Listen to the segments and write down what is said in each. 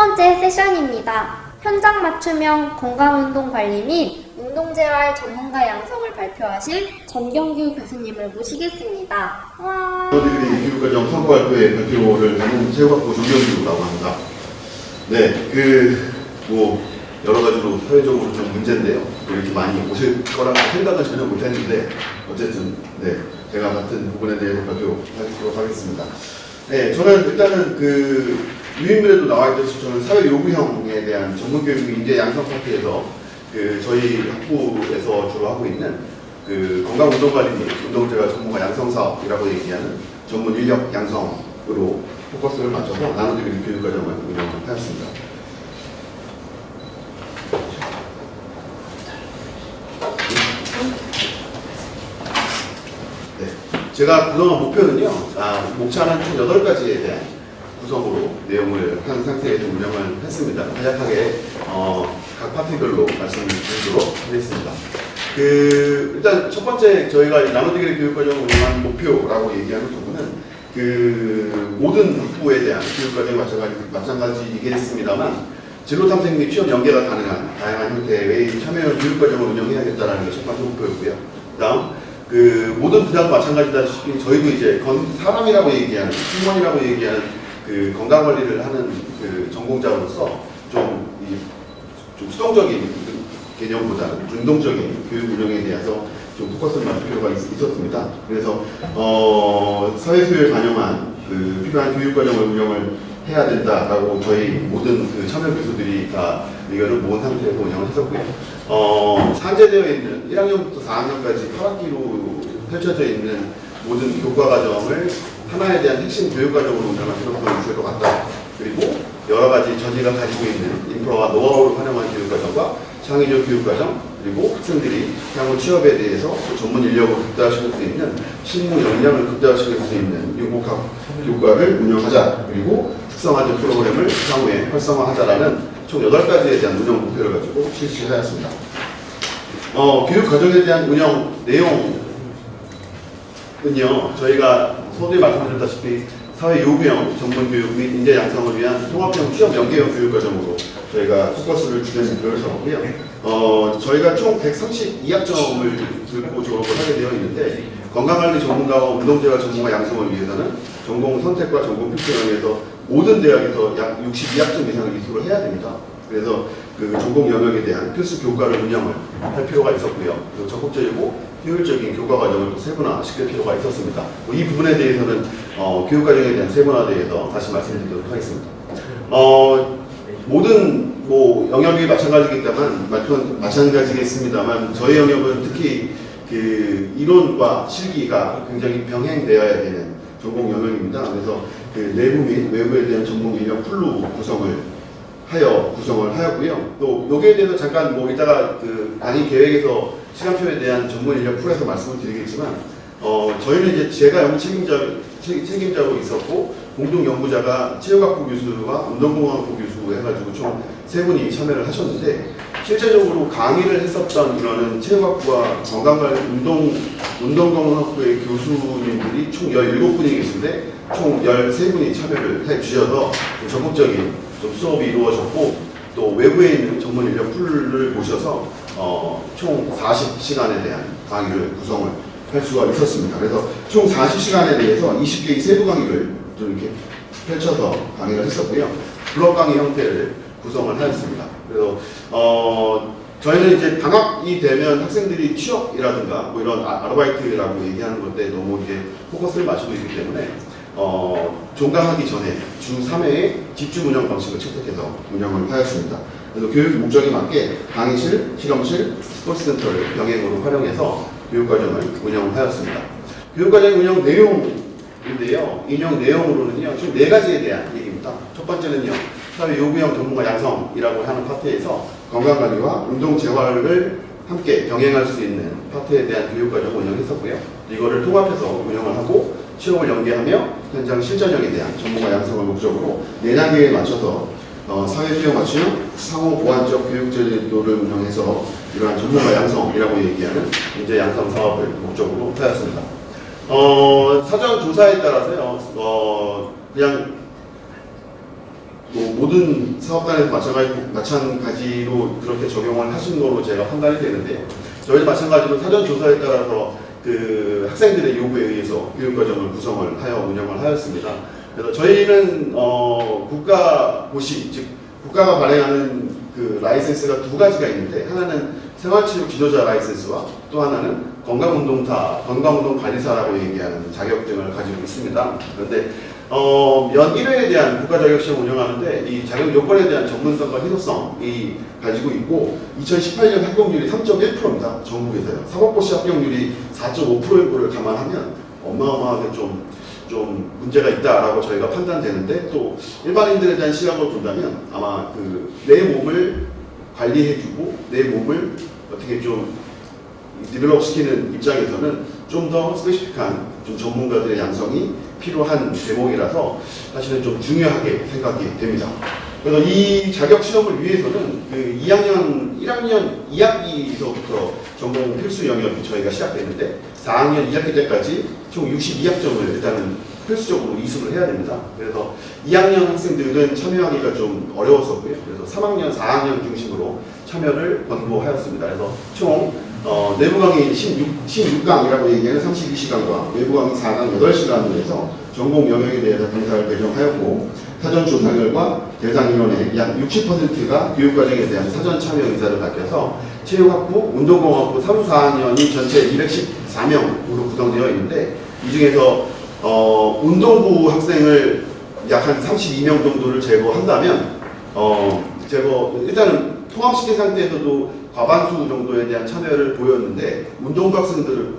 번째 세션입니다. 현장 맞춤형 건강운동 관리 및 운동재활 전문가 양성을 발표하실 전경규 교수님을 모시겠습니다. 와. 저희들이 교육과정 선거발표회 발표를 하는 체육학부 전경규라고 합니다. 네, 여러 가지로 사회적으로 좀 문제인데요. 이렇게 많이 오실 거라고 생각은 전혀 못했는데 어쨌든 네, 제가 같은 부분에 대해서 발표하도록 하겠습니다. 네, 저는 일단은 유인물에도 나와 있듯이 저는 사회 요구형에 대한 전문교육 인재 양성 파트에서 저희 학부에서 주로 하고 있는 건강운동관리 및 운동재활 전문가 양성 사업이라고 얘기하는 전문 인력 양성으로 포커스를 맞춰서 나눠드리는 교육과정을 운영하였습니다. 네, 제가 그동안 목표는요, 목차는 총 8가지에 대한 구성으로 내용을 한 상태에서 운영을 했습니다. 간략하게 각 파트별로 말씀드리도록 하겠습니다. 일단 첫 번째 저희가 나눠드리는 교육과정을 운영하는 목표라고 얘기하는 부분은 모든 학부에 대한 교육과정이 마찬가지이겠습니다만 진로탐색 및 취업 연계가 가능한 다양한 형태의 참여형 교육과정을 운영해야겠다는 게 첫 번째 목표였고요. 다음 모든 분야도 마찬가지다시피 저희도 이제 사람이라고 얘기하는 승무원이라고 얘기하는 건강관리를 하는 전공자로서 좀 수동적인 개념보다는 운동적인 교육 운영에 대해서 좀 포커스를 맞출 필요가 있었습니다. 그래서 사회수요에 반영한 필요한 교육과정을 운영을 해야 된다라고 저희 모든 참여 교수들이 다 의견을 모은 상태에서 운영을 했었고요. 산재되어 있는 1학년부터 4학년까지 8학기로 펼쳐져 있는 모든 교과과정을 하나에 대한 핵심 교육과정으로 운영할 필요성이 있을 것 같다. 그리고 여러 가지 저희가 가지고 있는 인프라와 노하우를 활용한 교육과정과 창의적 교육과정, 그리고 학생들이 향후 취업에 대해서 전문 인력을 극대화시킬 수 있는 실무 역량을 극대화시킬 수 있는 융복합 교과를 운영하자. 그리고 특성화된 프로그램을 향후에 활성화하자라는 총 8가지에 대한 운영 목표를 가지고 실시하였습니다. 교육과정에 대한 운영 내용은요, 저희가 서두에 말씀드렸다시피 사회 요구형 전문교육 및 인재 양성을 위한 통합형 취업 연계형 교육과정으로 저희가 포커스를 주된 목표를 잡았고요. 저희가 총 132학점을 들고 졸업을 하게 되어 있는데 건강관리 전문가와 운동재활 전문가 양성을 위해서는 전공 선택과 전공 필수형에서 모든 대학에서 약 62학점 이상을 이수를 해야 됩니다. 그래서 전공 영역에 대한 필수 교과를 운영을 할 필요가 있었고요. 그리고 적극적이고 효율적인 교과 과정을 또 세분화시킬 필요가 있었습니다. 이 부분에 대해서는 교육 과정에 대한 세분화에 대해서 다시 말씀드리도록 하겠습니다. 모든 영역이 마찬가지겠습니다만 저희 영역은 특히 이론과 실기가 굉장히 병행되어야 되는 전공 영역입니다. 그래서 내부 및 외부에 대한 전공 인력 풀로 구성을 하였고요. 또 여기에 대해서 잠깐 이따가 강의 계획에서 시간표에 대한 전문 인력 풀에서 말씀을 드리겠지만 저희는 이제 제가 연구 책임자로 있었고 공동 연구자가 체육학부 교수와 운동공학부 교수 해가지고 총 3분이 참여를 하셨는데 실제적으로 강의를 했었던 이거는 체육학부와 건강관리 운동건강학부의 교수님들이 총 17분이 계신데 총 13분이 참여를 해주셔서 적극적인 수업이 이루어졌고 또 외부에 있는 전문 인력 풀을 모셔서 총 40시간에 대한 강의를 구성을 할 수가 있었습니다. 그래서 총 40시간에 대해서 20개의 세부 강의를 좀 이렇게 펼쳐서 강의를 했었고요. 블록 강의 형태를 구성을 하였습니다. 그래서 저희는 이제 방학이 되면 학생들이 취업이라든가 이런 아르바이트라고 얘기하는 것에 너무 이제 포커스를 맞추고 있기 때문에 종강하기 전에 주 3회의 집중 운영 방식을 채택해서 운영을 하였습니다. 그래서 교육 목적에 맞게 강의실, 실험실, 스포츠센터를 병행으로 활용해서 교육과정을 운영하였습니다. 교육과정 운영 내용인데요. 인용 내용으로는요, 총 4가지에 대한 얘기입니다. 첫 번째는요, 사회 요구형 전문가 양성이라고 하는 파트에서 건강관리와 운동재활을 함께 병행할 수 있는 파트에 대한 교육과정을 운영했었고요. 이거를 통합해서 운영을 하고 취업을 연계하며 현장 실전형에 대한 전문가 양성을 목적으로 4단계에 맞춰서 사회수요 맞춤형 상호 보완적 교육 제도를 운영해서 이러한 전문가 양성이라고 얘기하는 인재 양성 사업을 목적으로 하였습니다. 사전 조사에 따라서요, 그냥 뭐 모든 사업단에서 마찬가지로 그렇게 적용을 하신 거로 제가 판단이 되는데요. 저희도 마찬가지로 사전 조사에 따라서 그 학생들의 요구에 의해서 교육과정을 구성을 하여 운영을 하였습니다. 그래서 저희는 국가 고시, 즉 국가가 발행하는 그 라이센스가 두 가지가 있는데, 하나는 생활체육 지도자 라이센스와 또 하나는 건강운동관리사라고 얘기하는 자격증을 가지고 있습니다. 그런데 연 1회에 대한 국가자격시험을 운영하는,데 이 자격 요건에 대한 전문성과 희소성이 가지고 있고, 2018년 합격률이 3.1%입니다. 전국에서요. 사법고시 합격률이 4.5%인 거를 감안하면 어마어마하게 좀 문제가 있다라고 저희가 판단되는데, 또 일반인들에 대한 시각으로 본다면 아마 그 내 몸을 관리해주고 내 몸을 어떻게 좀 디벨롭 시키는 입장에서는 좀 더 스페시픽한 좀 전문가들의 양성이 필요한 대목이라서 사실은 좀 중요하게 생각이 됩니다. 그래서 이 자격 시험을 위해서는 그 1학년 2학기서부터 전공 필수 영역이 저희가 시작되는데, 4학년 2학기 때까지 총 62학점을 일단은 필수적으로 이수를 해야 됩니다. 그래서 2학년 학생들은 참여하기가 좀 어려웠었고요. 그래서 3학년, 4학년 중심으로 참여를 권고하였습니다. 그래서 총 내부 강의 16강이라고 얘기하는 32시간과 외부 강의 4강 8시간으로 해서 전공 영역에 대해서 강사를 배정하였고, 사전 조사 결과 대상 인원의 약 60%가 교육과정에 대한 사전 참여 의사를 밝혀서 체육학부, 운동공학부 3, 4학년이 전체 214명으로 구성되어 있는데, 이 중에서 운동부 학생을 약 한 32명 정도를 제거한다면 일단은 통합시킨 상태에서도 과반수 정도에 대한 참여를 보였는데, 운동부 학생들을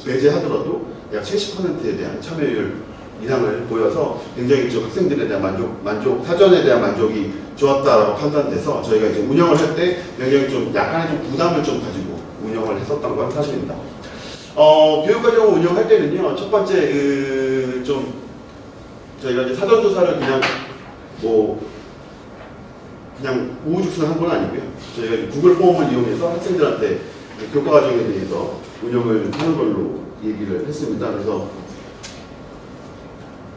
배제하더라도 약 70%에 대한 참여율 이상을 보여서 굉장히 좀 학생들에 대한 사전에 대한 만족이 좋았다라고 판단돼서 저희가 이제 운영을 할 때 굉장히 좀 약간의 좀 부담을 좀 가지고 운영을 했었던 건 사실입니다. 교육과정을 운영할 때는요, 첫 번째 저희가 이제 사전조사를 그냥 우후죽순한 건 아니고요. 저희가 이제 구글 폼을 이용해서 학생들한테 교과과정에 대해서 운영을 하는 걸로 얘기를 했습니다. 그래서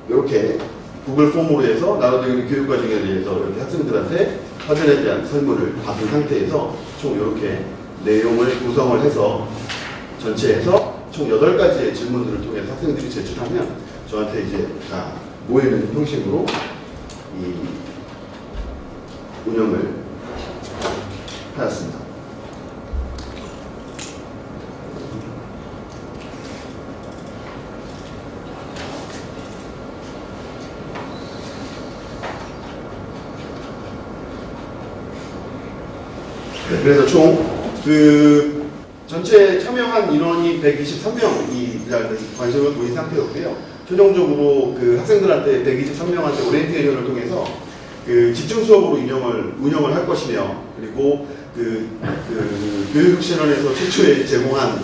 이렇게 구글 폼으로 해서 나눠드리는 교육과정에 대해서 이렇게 학생들한테 사전에 대한 설문을 받은 상태에서 총 이렇게 내용을 구성을 해서 전체에서 총 8가지의 질문들을 통해서 학생들이 제출하면 저한테 이제 다 모이는 형식으로 이 운영을 하였습니다. 그래서 총 전체 참여한 인원이 123명이 관심을 보인 상태였고요. 최종적으로 학생들한테 123명한테 오리엔테이션을 통해서 집중 수업으로 운영을 할 것이며, 그리고 교육혁신원에서 최초에 제공한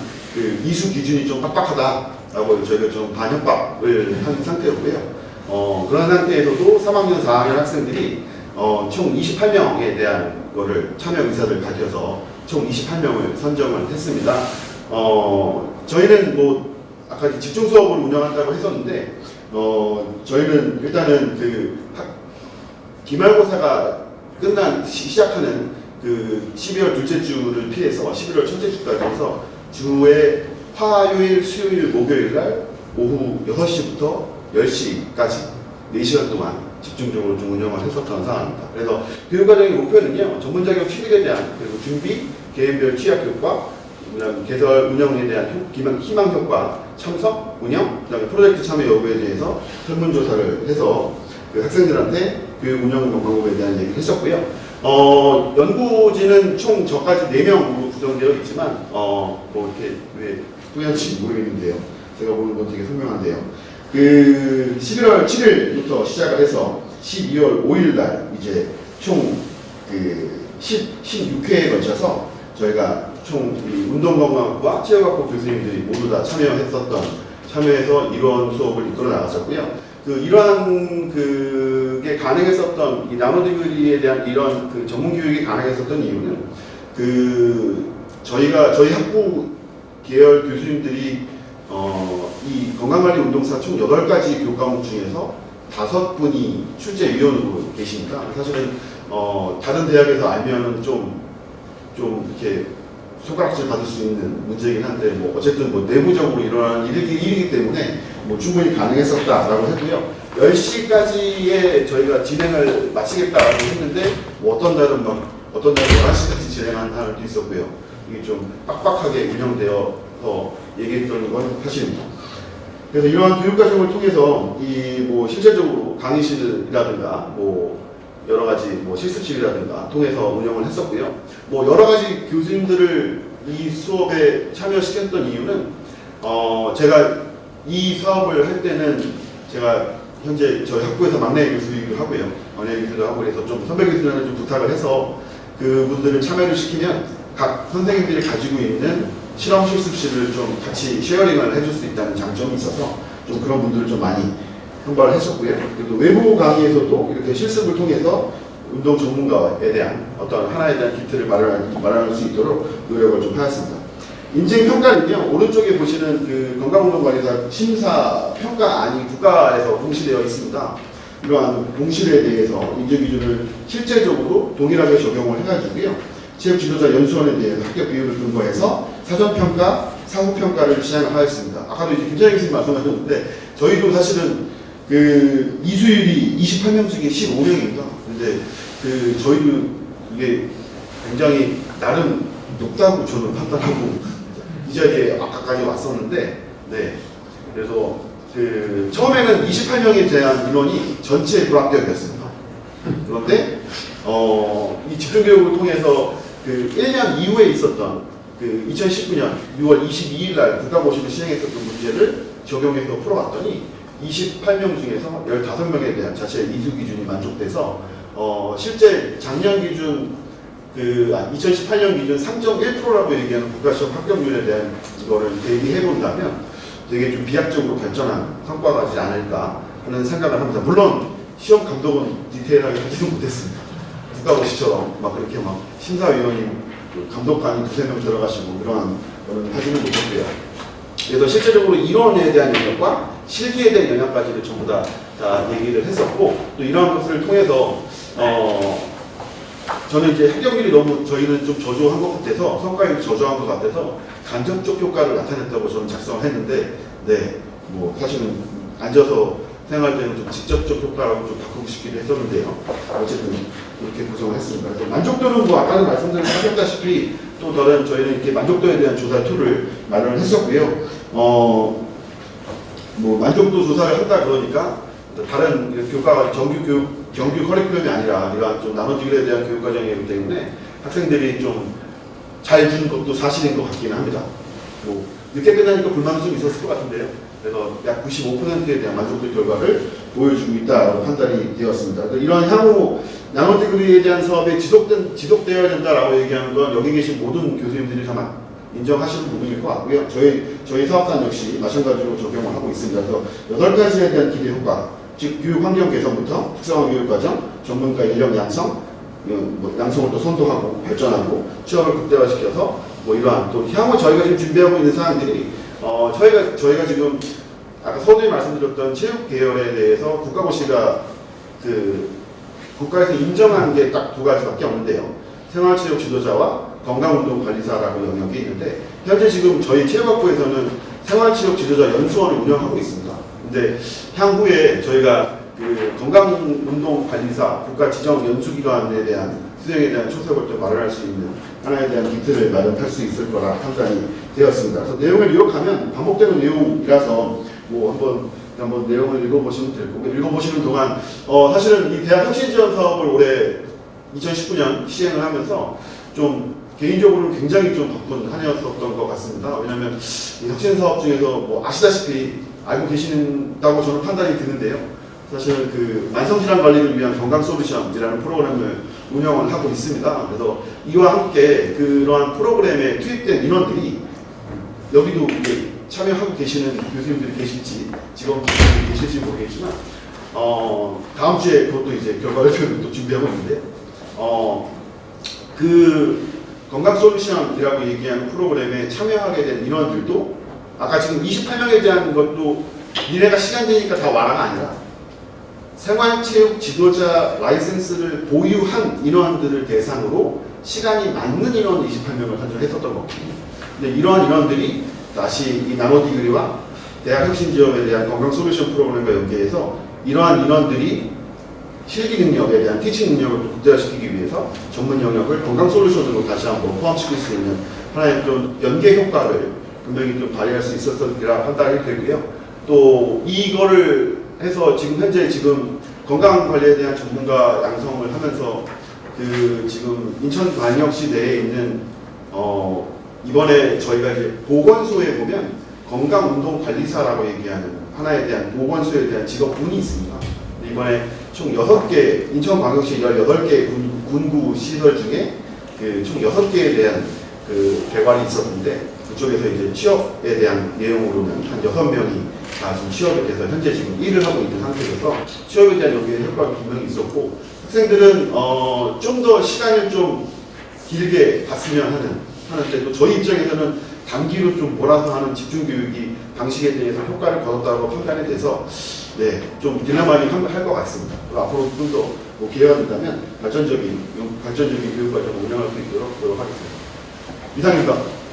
이수 기준이 좀 빡빡하다라고 저희가 좀 반협박을 한 상태였고요. 그런 상태에서도 3학년, 4학년 학생들이 총 28명에 대한 거를 참여 의사를 가져서 총 28명을 선정을 했습니다. 저희는 아까 집중 수업을 운영한다고 했었는데, 저희는 일단은 기말고사가 시작하는 12월 둘째 주를 피해서 11월 첫째 주까지 해서 주에 화요일, 수요일, 목요일 날 오후 6시부터 10시까지 4시간 동안 집중적으로 좀 운영을 했었던 상황입니다. 그래서 교육과정의 목표는요, 전문자격 취득에 대한, 그리고 준비, 개인별 취약 효과, 그다음 개설 운영에 대한 희망 효과, 참석, 운영, 그다음에 프로젝트 참여 여부에 대해서 설문조사를 해서 학생들한테 교육 운영 방법에 대한 얘기를 했었고요. 연구진은 총 저까지 4명으로 구성되어 있지만, 이렇게 왜 뿌연지 모르겠는데요. 제가 보는 건 되게 선명한데요. 11월 7일부터 시작을 해서 12월 5일 날 이제 총 16회에 걸쳐서 저희가 총 운동건강학과 체육학부 교수님들이 모두 다 참여해서 이런 수업을 이끌어 나갔었고요. 이러한 게 가능했었던, 이 나노디그리에 대한 이런 전문 교육이 가능했었던 이유는 저희 학부 계열 교수님들이 이 건강관리 운동사 총 8가지 교과목 중에서 5분이 출제위원으로 계십니다. 사실은 다른 대학에서 알면은 좀 이렇게 손가락질 받을 수 있는 문제이긴 한데 뭐 어쨌든 뭐 내부적으로 일어나는 일이기 때문에 뭐 충분히 가능했었다라고 해도요. 10시까지에 저희가 진행을 마치겠다라고 했는데 뭐 어떤 날은 11시까지 진행한 날도 있었고요. 이게 좀 빡빡하게 운영되어서 얘기했던 건 사실입니다. 그래서 이러한 교육과정을 통해서 뭐 실질적으로 강의실이라든가 뭐 여러 가지 뭐 실습실이라든가 통해서 운영을 했었고요. 뭐 여러 가지 교수님들을 이 수업에 참여시켰던 이유는 제가 이 사업을 할 때는 제가 현재 저희 학부에서 막내 교수이기도 하고요. 막내 교수도 하고 그래서 좀 선배 교수님한테 좀 부탁을 해서 그분들을 참여를 시키면 각 선생님들이 가지고 있는 실험 실습실을 좀 같이 쉐어링을 해줄 수 있다는 장점이 있어서 좀 그런 분들을 좀 많이 선발을 했었고요. 그리고 외부 강의에서도 이렇게 실습을 통해서 운동 전문가에 대한 어떤 하나에 대한 기틀을 마련할 수 있도록 노력을 좀 하였습니다. 인증평가는요, 오른쪽에 보시는 그 건강운동관리사 심사평가안이 국가에서 공시되어 있습니다. 이러한 공시에 대해서 인증기준을 실제적으로 동일하게 적용을 해가지고요. 체육지도자 연수원에 대해서 합격 비율을 근거해서 사전평가, 사후평가를 시행을 하였습니다. 아까도 이제 김찬희 교수님 말씀하셨는데, 저희도 사실은 그 이수율이 28명 중에 15명입니다. 근데 저희도 이게 굉장히 나름 높다고 저는 판단하고 이 자리에 아까까지 왔었는데, 네. 그래서 처음에는 28명에 대한 인원이 전체 불합격이었습니다. 그런데 이 집중교육을 통해서 1년 이후에 있었던 2019년 6월 22일 날 국가고시를 시행했었던 문제를 적용해서 풀어봤더니 28명 중에서 15명에 대한 자체 이수 기준이 만족돼서 실제 작년 기준 2018년 기준 3.1%라고 얘기하는 국가시험 합격률에 대한 이거를 대비해 본다면 되게 좀 비약적으로 발전한 성과가 되지 않을까 하는 생각을 합니다. 물론 시험 감독은 디테일하게 하지는 못했습니다. 국가고시처럼 막 그렇게 막 심사위원이 감독관이 2~3명 들어가시고 그러한 거는 하지는 못했고요. 그래서 실제적으로 이론에 대한 영역과 실기에 대한 영역까지를 전부 다 얘기를 했었고, 또 이러한 것을 통해서 저는 이제 합격률이 너무 저희는 좀 저조한 것 같아서, 성과율이 저조한 것 같아서 간접적 효과를 나타냈다고 저는 작성을 했는데, 네, 뭐 사실은 앉아서 생각할 때는 좀 직접적 효과라고 좀 바꾸고 싶기도 했었는데요. 어쨌든 이렇게 구성을 했습니다. 그래서 만족도는 뭐 아까도 말씀드렸다시피 또 다른 저희는 이렇게 만족도에 대한 조사 툴을 마련을 했었고요. 뭐 만족도 조사를 한다 그러니까 다른 교과가 정규 커리큘럼이 아니라 이러한 좀 나눠지기에 대한 교육 과정이기 때문에 학생들이 좀 잘 준 것도 사실인 것 같기는 합니다. 뭐 늦게 끝나니까 불만이 좀 있었을 것 같은데요. 그래서 약 95%에 대한 만족도 결과를 보여주고 있다고 판단이 되었습니다. 이러한 향후 나노디그리에 대한 사업이 지속되어야 된다라고 얘기하는 건 여기 계신 모든 교수님들이 다 인정하시는 부분일 것 같고요. 저희 사업단 역시 마찬가지로 적용을 하고 있습니다. 그래서 8가지에 대한 기대 효과, 즉 교육 환경 개선부터 특성화 교육 과정, 전문가 인력 양성, 뭐 양성을 또 선도하고 발전하고 취업을 극대화시켜서 뭐 이러한 또 향후 저희가 지금 준비하고 있는 사항들이 저희가 지금 아까 서두에 말씀드렸던 체육 계열에 대해서 국가고시가 국가에서 인정한 게 딱 2가지밖에 없는데요. 생활체육 지도자와 건강운동관리사라고 영역이 있는데, 현재 지금 저희 체육학부에서는 생활체육 지도자 연수원을 운영하고 있습니다. 근데 향후에 저희가 건강운동관리사 국가 지정 연수기관에 대한 수행에 대한 초석을 또 마련할 수 있는 하나에 대한 기틀을 마련할 수 있을 거라 판단이 되었습니다. 그래서 내용을 요약하면 반복되는 내용이라서 뭐 한번 내용을 읽어보시면 될 거고, 읽어보시는 동안 사실은 이 대학 혁신지원 사업을 올해 2019년 시행을 하면서 좀 개인적으로는 굉장히 좀 바쁜 한 해였었던 것 같습니다. 왜냐하면 이 혁신 사업 중에서 뭐 아시다시피 알고 계신다고 저는 판단이 드는데요. 사실은 만성질환 관리를 위한 건강솔루션이라는 프로그램을 운영을 하고 있습니다. 그래서 이와 함께 그러한 프로그램에 투입된 인원들이 여기도 참여하고 계시는 교수님들이 계실지 직원분들이 계실지 모르겠지만 다음 주에 그것도 이제 결과 발표를 또 준비하고 있는데 건강솔루션이라고 얘기하는 프로그램에 참여하게 된 인원들도 아까 지금 28명에 대한 것도 니네가 시간 되니까 다 와라가 아니라 생활체육 지도자 라이센스를 보유한 인원들을 대상으로 시간이 맞는 인원 28명을 선정했었던 거거든요. 근데 이러한 인원들이 다시 이 나노디그리와 대학혁신지원에 대한 건강 솔루션 프로그램과 연계해서 이러한 인원들이 실기 능력에 대한 티칭 능력을 좀 극대화시키기 위해서 전문 영역을 건강 솔루션으로 다시 한번 포함시킬 수 있는 하나의 좀 연계 효과를 분명히 좀 발휘할 수 있었으리라 판단이 되고요. 또 이거를 해서 지금 건강관리에 대한 전문가 양성을 하면서 지금 인천광역시 내에 있는 이번에 저희가 이제 보건소에 보면 건강운동관리사라고 얘기하는 하나에 대한 보건소에 대한 직업군이 있습니다. 이번에 총 6개, 인천광역시 18개 군구 시설 중에 총 6개에 대한 개관이 있었는데 그쪽에서 이제 취업에 대한 내용으로는 한 6명이 다 지금 취업에 대해서 현재 지금 일을 하고 있는 상태여서 취업에 대한 여기에 효과가 분명히 있었고 학생들은 좀 더 시간을 좀 길게 갔으면 하는데 또 저희 입장에서는 단기로 좀 몰아서 하는 집중교육이 방식에 대해서 효과를 거뒀다고 판단이 돼서 네, 좀 딜레마긴 할 것 같습니다. 앞으로 좀 더 뭐 기회가 된다면 발전적인 교육 과정을 운영할 수 있도록 노력하겠습니다. 이상입니다.